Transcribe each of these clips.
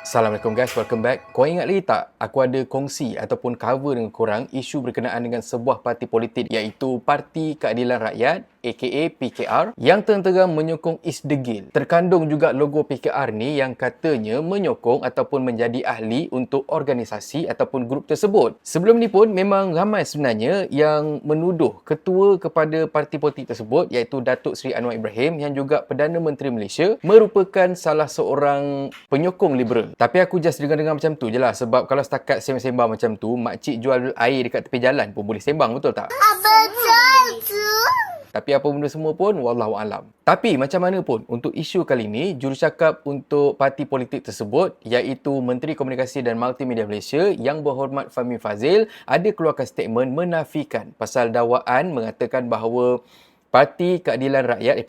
Assalamualaikum guys, welcome back. Kau ingat lagi tak, aku ada kongsi ataupun cover dengan korang isu berkenaan dengan sebuah parti politik iaitu Parti Keadilan Rakyat aka PKR yang terang-terang menyokong Isdegil. Terkandung juga logo PKR ni yang katanya menyokong ataupun menjadi ahli untuk organisasi ataupun grup tersebut. Sebelum ni pun memang ramai sebenarnya yang menuduh ketua kepada parti politik tersebut iaitu Datuk Seri Anwar Ibrahim yang juga Perdana Menteri Malaysia merupakan salah seorang penyokong liberal. Tapi aku just dengar-dengar macam tu je lah, sebab kalau setakat sembang-sembang macam tu, makcik jual air dekat tepi jalan pun boleh sembang, betul tak? Betul tu. Tapi apa benda semua pun, wallahu alam. Tapi macam mana pun, untuk isu kali ini, jurucakap untuk parti politik tersebut iaitu Menteri Komunikasi dan Multimedia Malaysia Yang Berhormat Fahmi Fadzil ada keluarkan statement menafikan pasal dakwaan mengatakan bahawa Parti Keadilan Rakyat,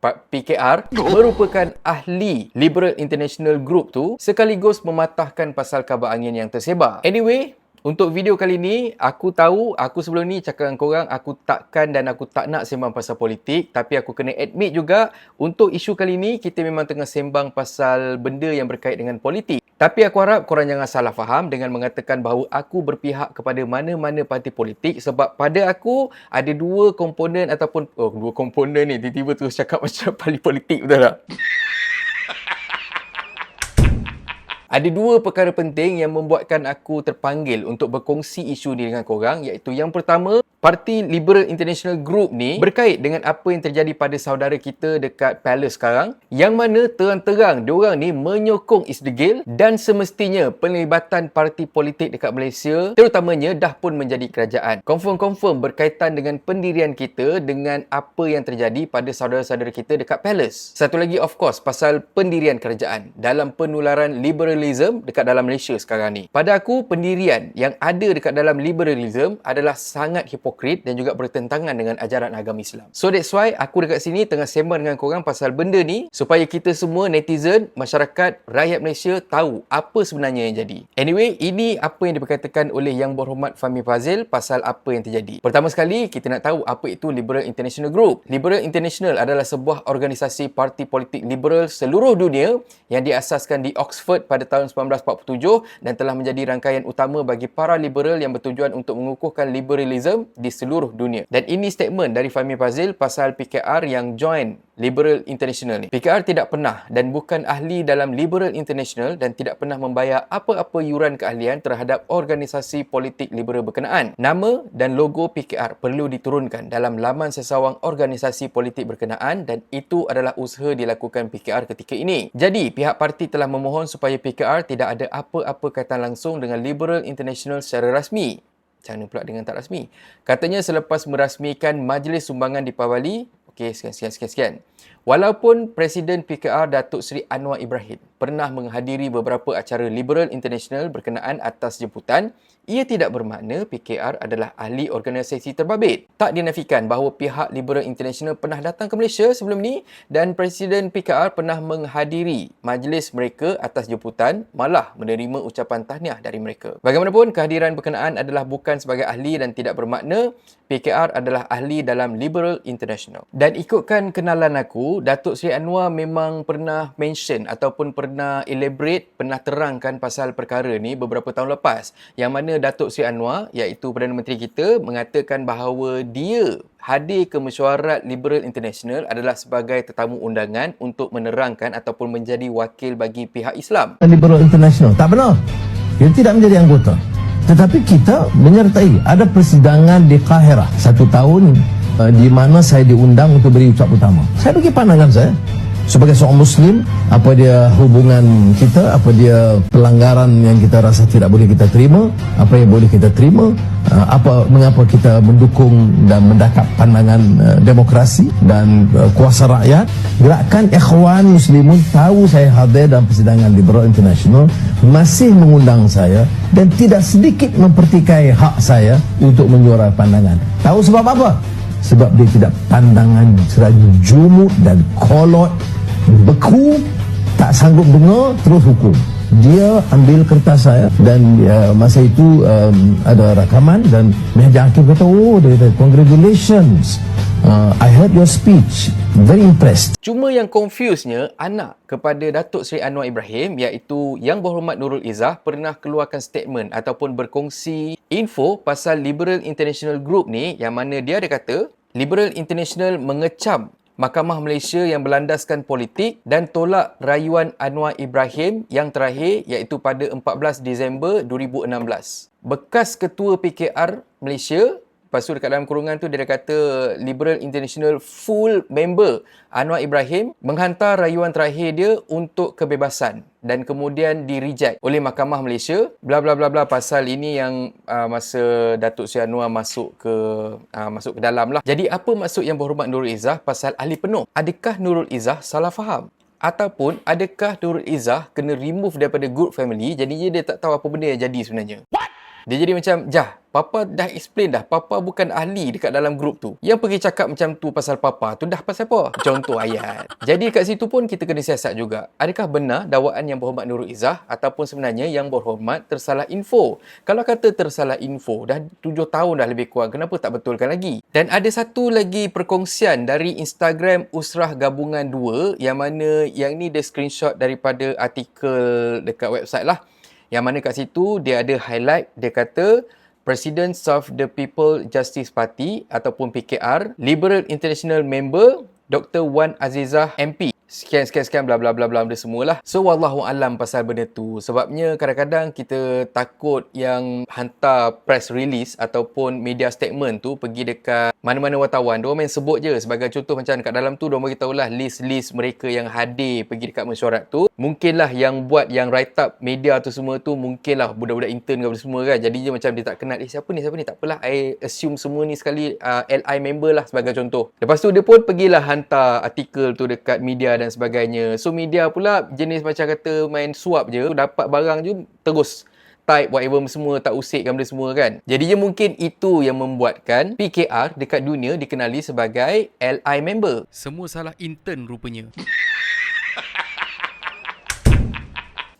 PKR merupakan ahli Liberal International Group tu sekaligus mematahkan pasal kabar angin yang tersebar. Anyway, untuk video kali ni, aku tahu aku sebelum ni cakap dengan korang aku takkan dan aku tak nak sembang pasal politik, tapi aku kena admit juga untuk isu kali ni kita memang tengah sembang pasal benda yang berkait dengan politik. Tapi aku harap korang jangan salah faham dengan mengatakan bahawa aku berpihak kepada mana-mana parti politik, sebab pada aku ada dua komponen ataupun dua komponen ni tiba-tiba terus cakap macam parti politik, betul tak? Ada dua perkara penting yang membuatkan aku terpanggil untuk berkongsi isu ni dengan korang, iaitu yang pertama, Parti Liberal International Group ni berkait dengan apa yang terjadi pada saudara kita dekat Palace sekarang, yang mana terang-terang diorang ni menyokong Isdegil dan semestinya penlibatan parti politik dekat Malaysia terutamanya dah pun menjadi kerajaan. Confirm berkaitan dengan pendirian kita dengan apa yang terjadi pada saudara-saudara kita dekat Palace. Satu lagi of course pasal pendirian kerajaan dalam penularan liberalism dekat dalam Malaysia sekarang ni. Pada aku, pendirian yang ada dekat dalam liberalism adalah sangat hipokrit dan juga bertentangan dengan ajaran agama Islam. So that's why aku dekat sini tengah sembang dengan korang pasal benda ni supaya kita semua netizen, masyarakat, rakyat Malaysia tahu apa sebenarnya yang jadi. Anyway, ini apa yang diperkatakan oleh Yang Berhormat Fahmi Fadzil pasal apa yang terjadi. Pertama sekali, kita nak tahu apa itu Liberal International Group. Liberal International adalah sebuah organisasi parti politik liberal seluruh dunia yang diasaskan di Oxford pada tahun 1947 dan telah menjadi rangkaian utama bagi para liberal yang bertujuan untuk mengukuhkan liberalism di seluruh dunia. Dan ini statement dari Fahmi Fadzil pasal PKR yang join Liberal International ni. PKR tidak pernah dan bukan ahli dalam Liberal International dan tidak pernah membayar apa-apa yuran keahlian terhadap organisasi politik liberal berkenaan. Nama dan logo PKR perlu diturunkan dalam laman sesawang organisasi politik berkenaan dan itu adalah usaha dilakukan PKR ketika ini. Jadi, pihak parti telah memohon supaya PKR tidak ada apa-apa kaitan langsung dengan Liberal International secara rasmi. Macam mana pula dengan tak rasmi? Katanya selepas merasmikan Majlis Sumbangan di Pawali, okey, sekian. Walaupun Presiden PKR Datuk Seri Anwar Ibrahim pernah menghadiri beberapa acara Liberal International berkenaan atas jemputan, ia tidak bermakna PKR adalah ahli organisasi terbabit. Tak dinafikan bahawa pihak Liberal International pernah datang ke Malaysia sebelum ni dan Presiden PKR pernah menghadiri majlis mereka atas jemputan, malah menerima ucapan tahniah dari mereka. Bagaimanapun, kehadiran berkenaan adalah bukan sebagai ahli dan tidak bermakna PKR adalah ahli dalam Liberal International. Dan ikutkan kenalan aku, Datuk Seri Anwar memang pernah mention ataupun pernah elaborate, pernah terangkan pasal perkara ni beberapa tahun lepas, yang mana Datuk Seri Anwar iaitu Perdana Menteri kita mengatakan bahawa dia hadir ke mesyuarat Liberal International adalah sebagai tetamu undangan untuk menerangkan ataupun menjadi wakil bagi pihak Islam. Liberal International tak benar, dia tidak menjadi anggota, tetapi kita menyertai. Ada persidangan di Kahirah 1 tahun di mana saya diundang untuk beri ucap utama. Saya bagi pandangan saya sebagai seorang Muslim, apa dia hubungan kita, apa dia pelanggaran yang kita rasa tidak boleh kita terima, apa yang boleh kita terima, mengapa kita mendukung dan mendakap pandangan demokrasi dan kuasa rakyat. Gerakan Ikhwan Muslimun tahu saya hadir dalam persidangan Liberal International, masih mengundang saya dan tidak sedikit mempertikai hak saya untuk menyuarakan pandangan. Tahu sebab apa? Sebab dia tidak pandangan seraju jumud dan kolot, beku, tak sanggup dengar, terus hukum. Dia ambil kertas saya dan masa itu ada rakaman dan Mahathir Hakim kata, oh, dia kata, congratulations, I heard your speech. very impressed. Cuma yang confuse-nya, anak kepada Datuk Seri Anwar Ibrahim iaitu Yang Berhormat Nurul Izzah pernah keluarkan statement ataupun berkongsi info pasal Liberal International Group ni, yang mana dia ada kata Liberal International mengecam Mahkamah Malaysia yang berlandaskan politik dan tolak rayuan Anwar Ibrahim yang terakhir iaitu pada 14 Disember 2016. Bekas Ketua PKR Malaysia, lepas tu dekat dalam kurungan tu dia dah kata Liberal International full member Anwar Ibrahim menghantar rayuan terakhir dia untuk kebebasan dan kemudian di-reject oleh Mahkamah Malaysia. Bla bla bla bla pasal ini yang masa Datuk Seri Anwar masuk ke dalam lah. Jadi apa maksud Yang Berhormat Nurul Izzah pasal ahli penuh? Adakah Nurul Izzah salah faham? Ataupun adakah Nurul Izzah kena remove daripada group family, jadinya dia tak tahu apa benda yang jadi sebenarnya? Dia jadi macam, Papa dah explain dah, Papa bukan ahli dekat dalam grup tu. Yang pergi cakap macam tu pasal Papa tu dah pasal apa? Contoh ayat. Jadi kat situ pun kita kena siasat juga. Adakah benar dakwaan Yang Berhormat Nurul Izzah ataupun sebenarnya Yang Berhormat tersalah info? Kalau kata tersalah info, dah 7 tahun dah lebih kurang, kenapa tak betulkan lagi? Dan ada satu lagi perkongsian dari Instagram Usrah Gabungan 2, yang mana yang ni dia screenshot daripada artikel dekat website lah. Yang mana kat situ dia ada highlight, dia kata President of the People Justice Party ataupun PKR, Liberal International Member Dr. Wan Azizah MP. Sekian bla bla bla bla benda semualah. So wallahu alam pasal benda tu. Sebabnya kadang-kadang kita takut yang hantar press release ataupun media statement tu pergi dekat mana-mana wartawan. Diorang main sebut je. Sebagai contoh macam kat dalam tu diorang beritahu lah list-list mereka yang hadir pergi dekat mesyuarat tu. Mungkinlah yang buat yang write up media tu semua tu mungkinlah budak-budak intern ke apa semua kan. Jadi je macam dia tak kenal siapa ni. Tak apalah, I assume semua ni sekali LI member lah sebagai contoh. Lepas tu dia pun pergilah hantar artikel tu dekat media dan sebagainya. So media pula jenis macam kata main suap je, dapat barang je terus type whatever semua, tak usik benda semua kan. Jadinya mungkin itu yang membuatkan PKR dekat dunia dikenali sebagai LI member. Semua salah intern rupanya.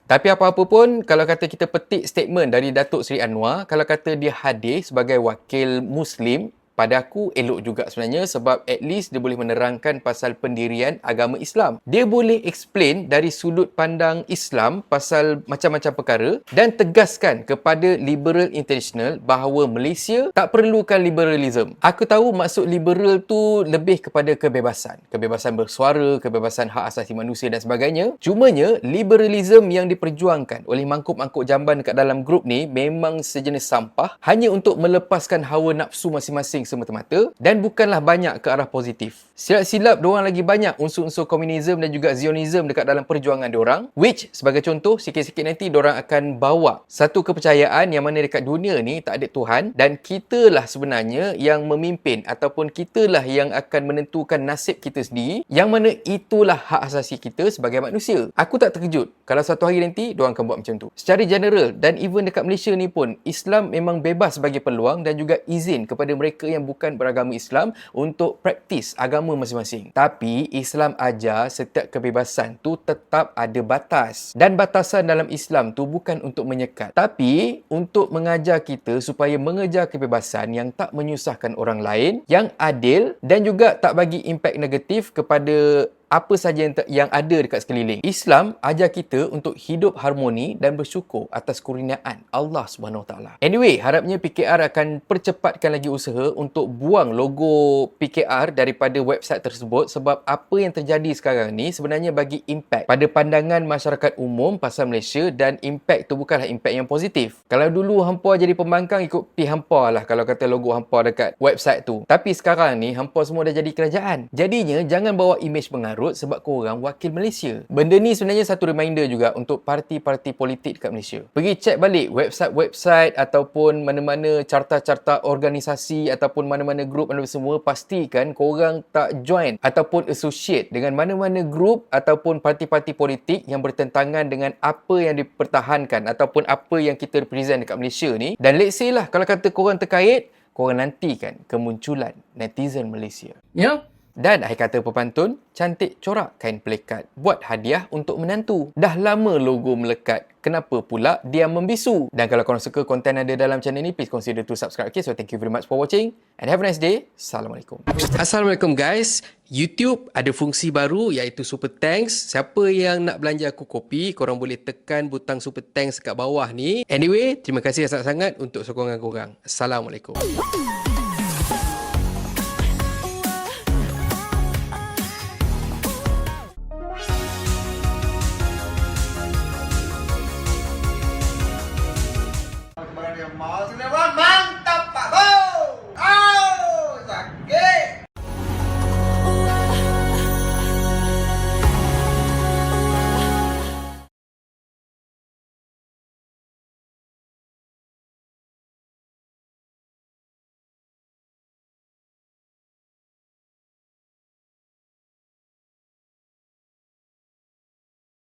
Tapi apa-apa pun, kalau kata kita petik statement dari Datuk Seri Anwar, kalau kata dia hadir sebagai wakil Muslim, pada aku elok juga sebenarnya, sebab at least dia boleh menerangkan pasal pendirian agama Islam. Dia boleh explain dari sudut pandang Islam pasal macam-macam perkara dan tegaskan kepada Liberal International bahawa Malaysia tak perlukan liberalism. Aku tahu maksud liberal tu lebih kepada kebebasan. Kebebasan bersuara, kebebasan hak asasi manusia dan sebagainya. Cumanya, liberalism yang diperjuangkan oleh mangkuk-mangkuk jamban dekat dalam grup ni memang sejenis sampah hanya untuk melepaskan hawa nafsu masing-masing semata-mata dan bukanlah banyak ke arah positif. Silap-silap diorang lagi banyak unsur-unsur komunisme dan juga zionisme dekat dalam perjuangan diorang, which sebagai contoh sikit-sikit nanti diorang akan bawa satu kepercayaan yang mana dekat dunia ni tak ada Tuhan dan kitalah sebenarnya yang memimpin ataupun kitalah yang akan menentukan nasib kita sendiri, yang mana itulah hak asasi kita sebagai manusia. Aku tak terkejut kalau satu hari nanti diorang akan buat macam tu. Secara general dan even dekat Malaysia ni pun, Islam memang bebas bagi peluang dan juga izin kepada mereka yang bukan beragama Islam untuk praktis agama masing-masing. Tapi Islam ajar setiap kebebasan tu tetap ada batas. Dan batasan dalam Islam tu bukan untuk menyekat, tapi untuk mengajar kita supaya mengejar kebebasan yang tak menyusahkan orang lain, yang adil dan juga tak bagi impak negatif kepada apa saja yang ada dekat sekeliling. Islam ajar kita untuk hidup harmoni dan bersyukur atas kurniaan Allah SWT. Anyway, harapnya PKR akan percepatkan lagi usaha untuk buang logo PKR daripada website tersebut, sebab apa yang terjadi sekarang ni sebenarnya bagi impak pada pandangan masyarakat umum pasal Malaysia, dan impak tu bukanlah impak yang positif. Kalau dulu hampa jadi pembangkang, ikut pi hampa lah kalau kata logo hampa dekat website tu. Tapi sekarang ni hampa semua dah jadi kerajaan. Jadinya jangan bawa imej pengaruh sebab korang wakil Malaysia. Benda ni sebenarnya satu reminder juga untuk parti-parti politik dekat Malaysia. Pergi check balik website-website ataupun mana-mana carta-carta organisasi ataupun mana-mana grup mana semua, pastikan korang tak join ataupun associate dengan mana-mana grup ataupun parti-parti politik yang bertentangan dengan apa yang dipertahankan ataupun apa yang kita represent dekat Malaysia ni. Dan let's say lah kalau kata korang terkait, korang nantikan kemunculan netizen Malaysia. You know, Dan akhir kata pepantun, cantik corak kain pelikat. Buat hadiah untuk menantu. Dah lama logo melekat. Kenapa pula dia membisu? Dan kalau korang suka konten ada dalam channel ni, please consider to subscribe. Okay, so thank you very much for watching. And have a nice day. Assalamualaikum. Assalamualaikum guys. YouTube ada fungsi baru iaitu Super Thanks. Siapa yang nak belanja aku kopi, korang boleh tekan butang Super Thanks kat bawah ni. Anyway, terima kasih sangat-sangat untuk sokongan korang. Assalamualaikum.